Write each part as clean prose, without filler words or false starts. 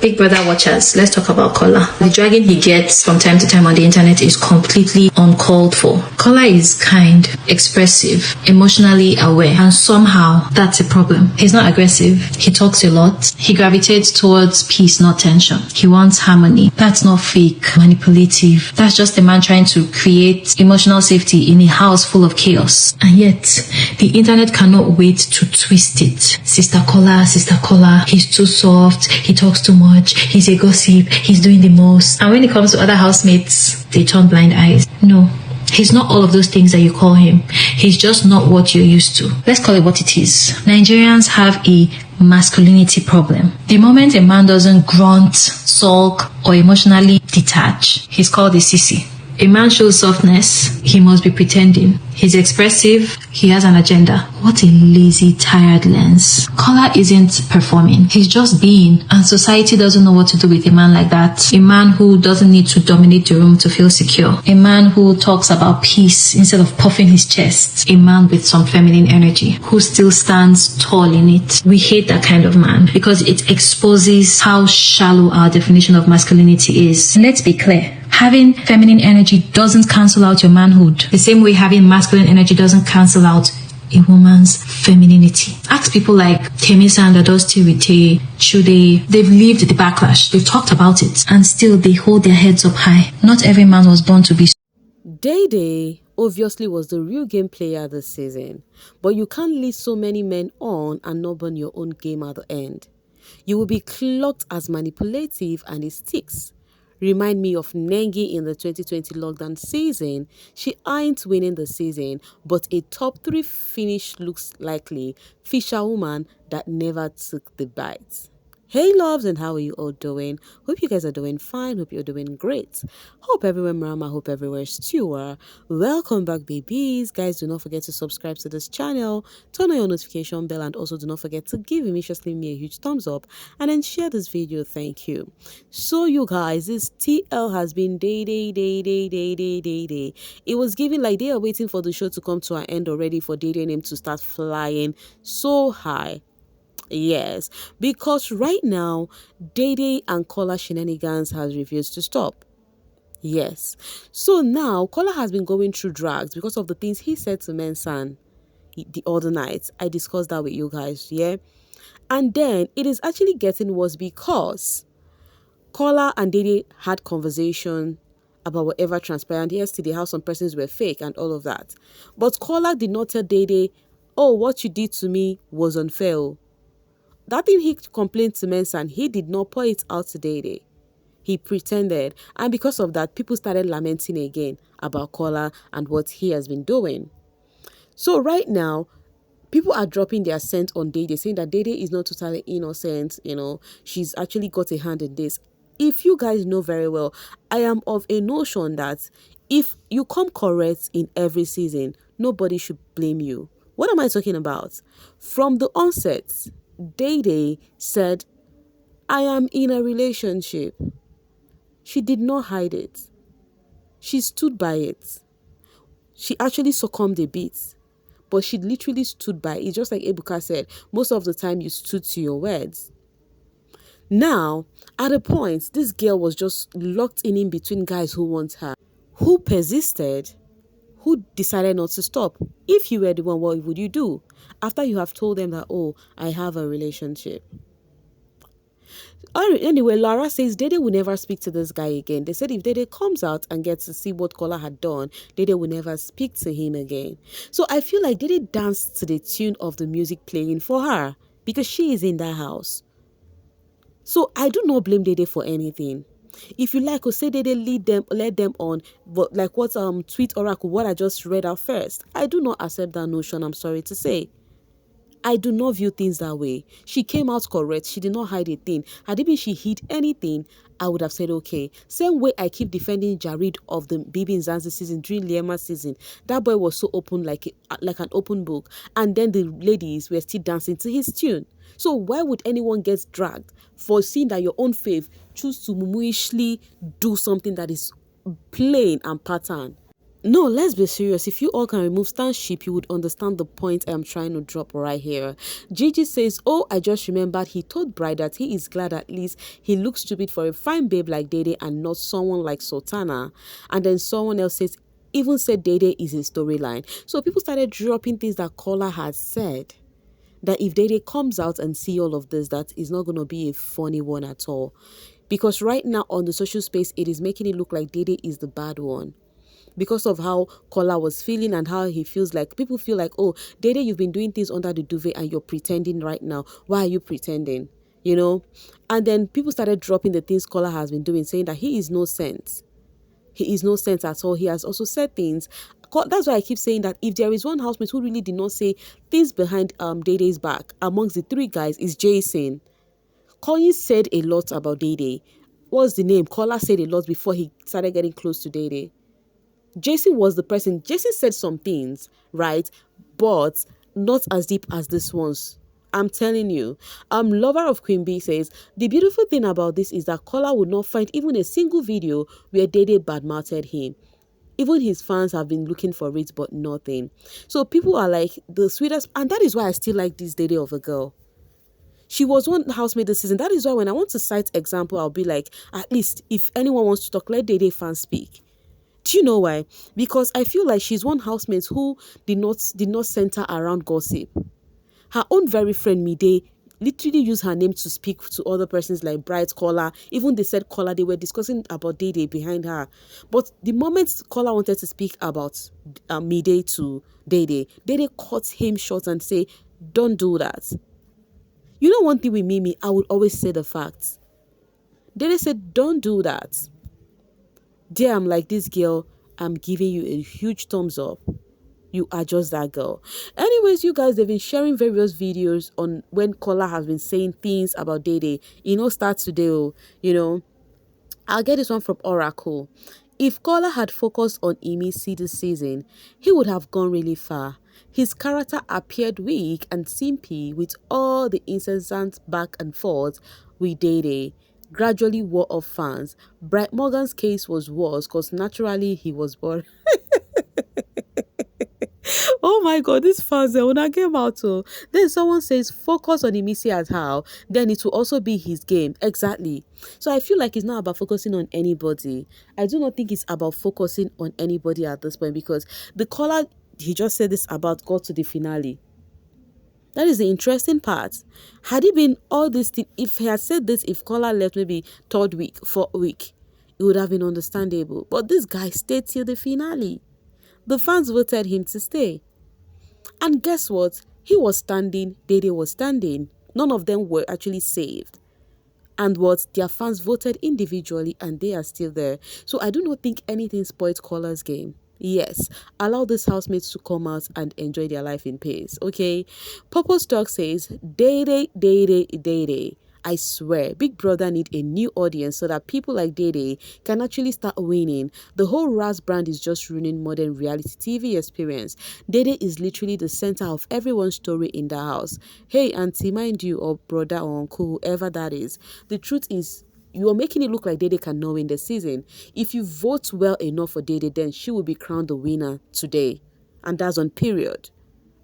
Big Brother watchers, let's talk about Kola. The dragging he gets from time to time on the internet is completely uncalled for. Kola is kind, expressive, emotionally aware, and somehow that's a problem. He's not aggressive. He talks a lot. He gravitates towards peace, not tension. He wants harmony. That's not fake, manipulative. That's just a man trying to create emotional safety in a house full of chaos. And yet, the internet cannot wait to twist it. Sister Kola, he's too soft. He talks too much. He's a gossip. He's doing the most. And when it comes to other housemates, they turn blind eyes. No, he's not all of those things that you call him. He's just not what you're used to. Let's call it what it is. Nigerians have a masculinity problem. The moment a man doesn't grunt, sulk, or emotionally detach, he's called a sissy. A man shows softness, he must be pretending. He's expressive, he has an agenda. What a lazy, tired lens. Kola isn't performing, he's just being, and society doesn't know what to do with a man like that. A man who doesn't need to dominate the room to feel secure. A man who talks about peace instead of puffing his chest. A man with some feminine energy, who still stands tall in it. We hate that kind of man because it exposes how shallow our definition of masculinity is. Let's be clear. Having feminine energy doesn't cancel out your manhood. The same way having masculine energy doesn't cancel out a woman's femininity. Ask people like Temisa and Adosti Rite, Chude. They've lived the backlash. They've talked about it. And still they hold their heads up high. Not every man was born to be. Dede obviously was the real game player this season. But you can't lead so many men on and not burn your own game at the end. You will be clocked as manipulative and it sticks. Remind me of Nengi in the 2020 lockdown season. She ain't winning the season, but a top 3 finish looks likely. Fisherwoman that never took the bite. Hey loves, and how are you all doing? Hope you guys are doing fine. Hope you're doing great. Hope everywhere Marama, hope everywhere Stewer. Welcome back, babies. Guys, do not forget to subscribe to this channel, turn on your notification bell, and also do not forget to give me a huge thumbs up and then share this video. Thank you. So you guys, this TL has been Dede. It was given like they are waiting for the show to come to an end already for Dede name to start flying so high. Yes, because right now, Dede and Kola Shenanigans has refused to stop. Yes. So now, Kola has been going through drags because of the things he said to Mensan the other night. I discussed that with you guys, yeah? And then, it is actually getting worse because Kola and Dede had conversation about whatever transpired yesterday, how some persons were fake and all of that. But Kola did not tell Dede, oh, what you did to me was unfair. That thing he complained to Mensan, he did not pour it out to Dede. He pretended. And because of that, people started lamenting again about Kola and what he has been doing. So right now, people are dropping their scent on Dede, saying that Dede is not totally innocent. You know, she's actually got a hand in this. If you guys know very well, I am of a notion that if you come correct in every season, nobody should blame you. What am I talking about? From the onset, Dede said, I am in a relationship. She did not hide it. She stood by it. She actually succumbed a bit, but she literally stood by it. Just like Ebuka said, most of the time you stood to your words. Now, at a point, this girl was just locked in between guys who want her, who persisted, who decided not to stop. If you were the one, what would you do? After you have told them that, oh, I have a relationship. Anyway, Laura says Dede will never speak to this guy again. They said if Dede comes out and gets to see what Kola had done, Dede will never speak to him again. So I feel like Dede danced to the tune of the music playing for her because she is in that house. So I do not blame Dede for anything. If you like, say Dede let them on, but like what Tweet Oracle, what I just read out first. I do not accept that notion, I'm sorry to say. I do not view things that way. She came out correct. She did not hide a thing. Had it been she hid anything, I would have said okay. Same way I keep defending Jared of the bbnzansi season during Liema's season. That boy was so open like an open book. And then the ladies were still dancing to his tune. So why would anyone get dragged for seeing that your own faith choose to mumuishly do something that is plain and pattern? No, let's be serious. If you all can remove stanship, you would understand the point I am trying to drop right here. Gigi says, oh, I just remembered he told Bride that he is glad at least he looks stupid for a fine babe like Dede and not someone like Sultana. And then someone else says, even said Dede is his storyline. So people started dropping things that Kola had said. That if Dede comes out and see all of this, that is not going to be a funny one at all. Because right now on the social space, it is making it look like Dede is the bad one. Because of how Kola was feeling and how he feels like, people feel like, oh, Dede, you've been doing things under the duvet and you're pretending right now. Why are you pretending? You know? And then people started dropping the things Kola has been doing, saying that he is no sense. He is no sense at all. He has also said things. That's why I keep saying that if there is one housemate who really did not say things behind Dede's back amongst the three guys is Jason. Koyi said a lot about Dede. What's the name? Kola said a lot before he started getting close to Dede. Jason was the person. Jason said some things, right? But not as deep as this one's. I'm telling you. Lover of Queen B says, the beautiful thing about this is that Kola would not find even a single video where Dede badmouthed him. Even his fans have been looking for it, but nothing. So people are like, the sweetest, and that is why I still like this Dede of a girl. She was one housemate this season. That is why when I want to cite example, I'll be like, at least if anyone wants to talk, let Dede fans speak. Do you know why? Because I feel like she's one housemate who did not center around gossip. Her own very friend Mide literally used her name to speak to other persons like Bright, Kola. Even they said Kola, they were discussing about Dede behind her. But the moment Kola wanted to speak about Mide to Dede cut him short and say, don't do that. You know one thing with Mimi, I would always say the facts. Dede said, don't do that. Dear, I'm like, this girl, I'm giving you a huge thumbs up. You are just that girl. Anyways, you guys, they've been sharing various videos on when Kola has been saying things about Dede. Start today, I'll get this one from Oracle. If Kola had focused on Imisi this season, he would have gone really far. His character appeared weak and simpy with all the incessant back and forth with Dede. Gradually wore off fans. Bright Morgan's case was worse because naturally he was born. Oh my god, this fans when I came out then someone says focus on Imisi as how, then it will also be his game. Exactly. So I feel like it's not about focusing on anybody. I do not think it's about focusing on anybody at this point because the caller he just said this about got to the finale. That is the interesting part. Had it been all this thing, if he had said this, if Kola left maybe third week, fourth week, it would have been understandable. But this guy stayed till the finale. The fans voted him to stay. And guess what? He was standing, Dede was standing. None of them were actually saved. And what? Their fans voted individually and they are still there. So I do not think anything spoiled Kola's game. Yes, allow these housemates to come out and enjoy their life in peace, okay? Purple Stock says, Dede. I swear, Big Brother need a new audience so that people like Dede can actually start winning. The whole Raz brand is just ruining modern reality TV experience. Dede is literally the center of everyone's story in the house. Hey, auntie, mind you, or brother or uncle, whoever that is. The truth is, you're making it look like Dede can now win the season. If you vote well enough for Dede, then she will be crowned the winner today. And that's on period.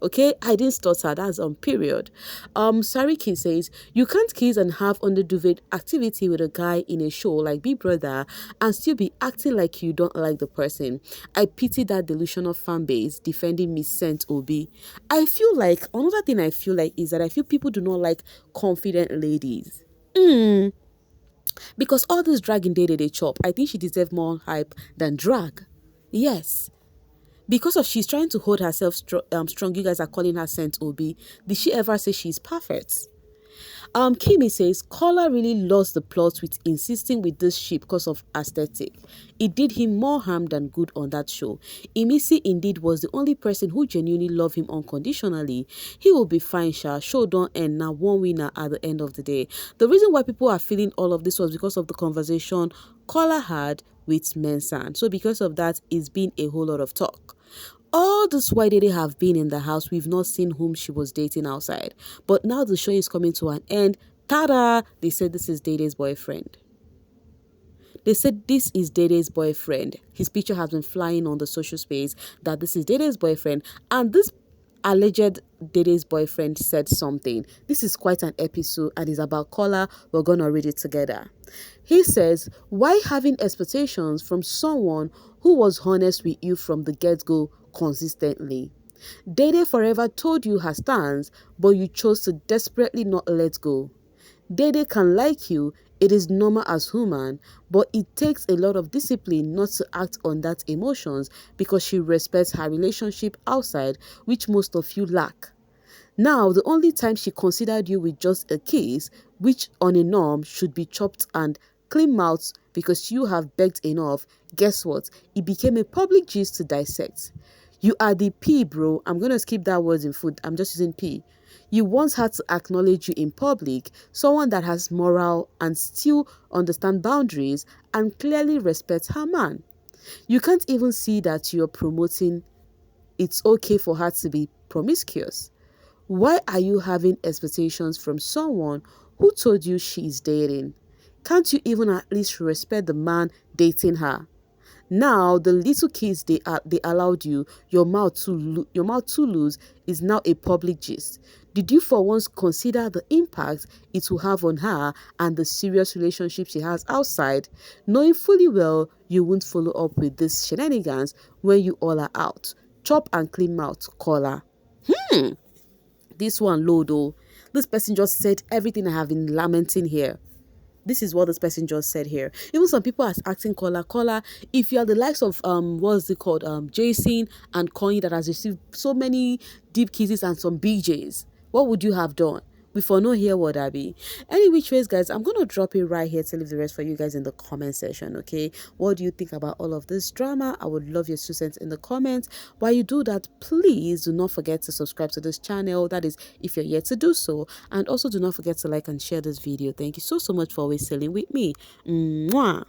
Okay, I didn't stutter, that's on period. Sariki says, you can't kiss and have under duvet activity with a guy in a show like Big Brother and still be acting like you don't like the person. I pity that delusional fan base defending Miss Saint Obi. I feel like, another thing I feel like is that I feel people do not like confident ladies. Because all this drag in Dede they chop, I think she deserves more hype than drag. Yes. Because of she's trying to hold herself strong, you guys are calling her Saint Obi. Did she ever say she's perfect? Kimi says, Kola really lost the plot with insisting with this ship because of aesthetic. It did him more harm than good on that show. Imisi indeed was the only person who genuinely loved him unconditionally. He will be fine, Sha. Show don't end, now one winner at the end of the day. The reason why people are feeling all of this was because of the conversation Kola had with Mensan. So because of that, it's been a whole lot of talk. All this while Dede have been in the house, we've not seen whom she was dating outside. But now the show is coming to an end. Ta-da! They said this is Dede's boyfriend. They said this is Dede's boyfriend. His picture has been flying on the social space that this is Dede's boyfriend. And this alleged Dede's boyfriend said something. This is quite an episode and it's about Kola. We're going to read it together. He says, why having expectations from someone who was honest with you from the get-go consistently? Dede forever told you her stance, but you chose to desperately not let go. Dede can like you, it is normal as human, but it takes a lot of discipline not to act on that emotions because she respects her relationship outside, which most of you lack. Now, the only time she considered you with just a kiss, which on a norm should be chopped and clean mouth because you have begged enough, guess what? It became a public gist to dissect. You are the P, bro. I'm going to skip that word in food. I'm just using P. You once had to acknowledge you in public, someone that has moral and still understand boundaries and clearly respects her man. You can't even see that you're promoting it's okay for her to be promiscuous. Why are you having expectations from someone who told you she is dating? Can't you even at least respect the man dating her? Now, the little kiss they allowed you, your mouth too loose, is now a public gist. Did you for once consider the impact it will have on her and the serious relationship she has outside, knowing fully well you won't follow up with these shenanigans when you all are out? Chop and clean mouth, Kola. This one low though. This person just said everything I have been lamenting here. This is what this person just said here. Even some people are asking Kola, if you are the likes of what's it called, Jason and Kanye that has received so many deep kisses and some BJs, what would you have done? Before no hear what I be. Any which ways, guys, I'm gonna drop it right here to leave the rest for you guys in the comment section. Okay, what do you think about all of this drama? I would love your 2 cents in the comments. While you do that, please do not forget to subscribe to this channel, that is if you're yet to do so, and also do not forget to like and share this video. Thank you so much for always sailing with me. Mwah.